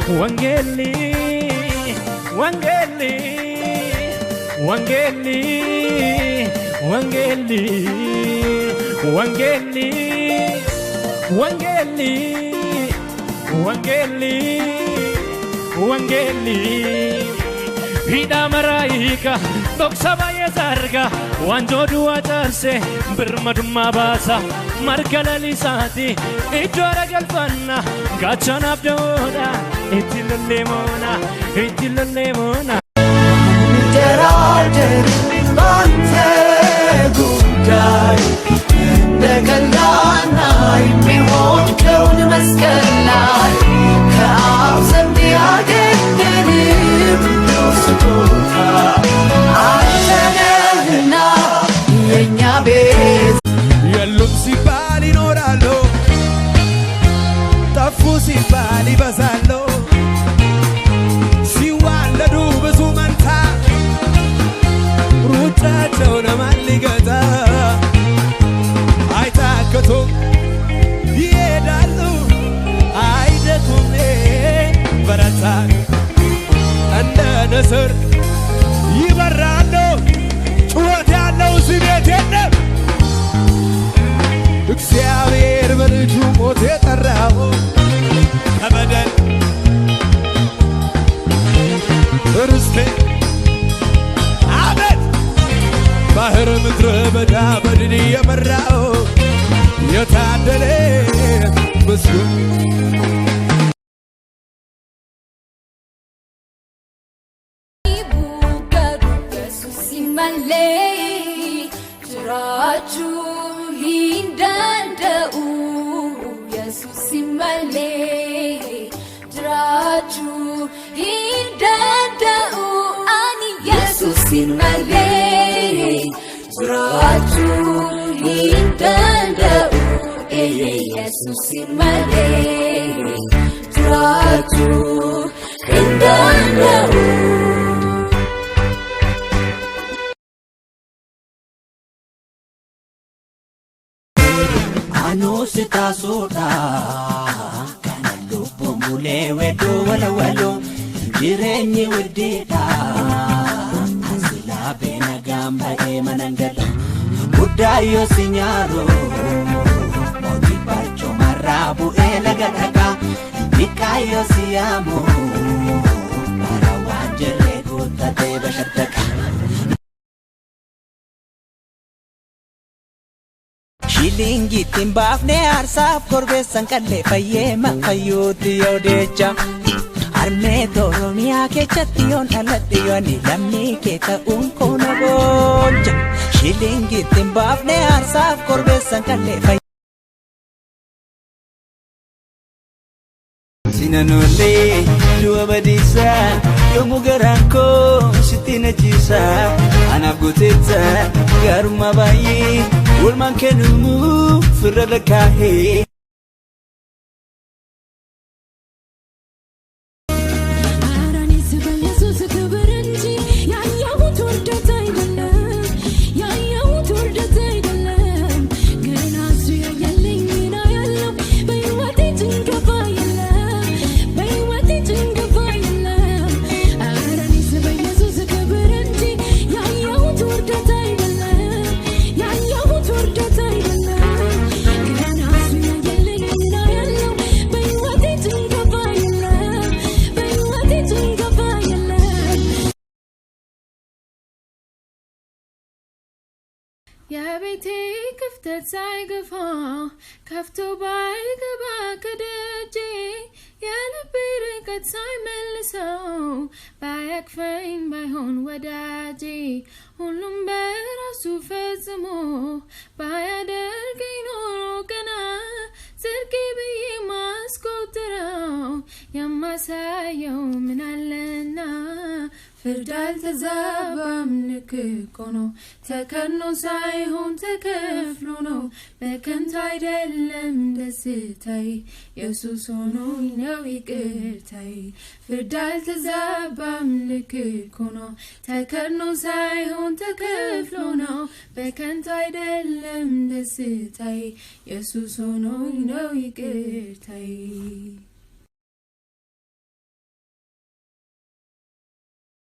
Wangeli Wangeli Wangeli Wangeli Wangeli Wangeli Wangeli Wangeli Ida maraika doksaba yazarga wanjodu atarse birmaduma basa markala lisati ijora galfanna gachana abdoda itillemona Derade bante gudai degalana imihon kaun maskalai kaabzem diagetenim dostota atenena yenya bez yellum sibali noralo tafu sibali bazalo siwaladu bezumanta rutaቸው ለማልገታ አይታከቱም ይሄዳሉ አይደቱም በረታ እንደ ንስር ይበራሉ ጩኸት ያለው ስሜት የለም እግዚአብሔር በልጁ ሞት የጠራው ከበደል ርስቴ ባህር ምድረ በዳ በድል የመራው የታደለ መስሎኝ Raju hindandau Yesus imale Raju hindandau Anu sita soda kana lupu mule wedo wala walo jirenyi wedida asila bena gamba manangalo budayo sinyaro moti parcho marabu elagadaga bikayo siamo para wajele gota de bashadaka Shilingi timbafne arsaf korbesan kalle fayyema fayyuti yodecha Arme doromia ke chation alationi lamni ke ta unkono bonja Shilingi timbafne arsaf korbesan kalle fay Sinanole duabadisa yomugaranko sitina jisa anabgoteta garuma bayi ulman kenumu firalakahe يا بيتي كفتت سايقفا كفتو بايقبا كدجي يا لبي رقت سايملسو بايك فين بايهون وداجي هلوم براسو فزمو بايا درقي نورو كنا سرقي بي ماسكو تراو يما سايو من اللنا ፍርዳል ተዛባም ንክኮ ነው ተከኖ ሳይሆን ተከፍሎ ነው በከንቱ አይደለም ደስታዬ ኢየሱስ ሆኖኝ ነው ይቅርታዬ ፍርዳል ተዛባም ንክኮ ነው ተከኖ ሳይሆን ተከፍሎ ነው በከንቱ አይደለም ደስታዬ ኢየሱስ ሆኖኝ ነው ይቅርታዬ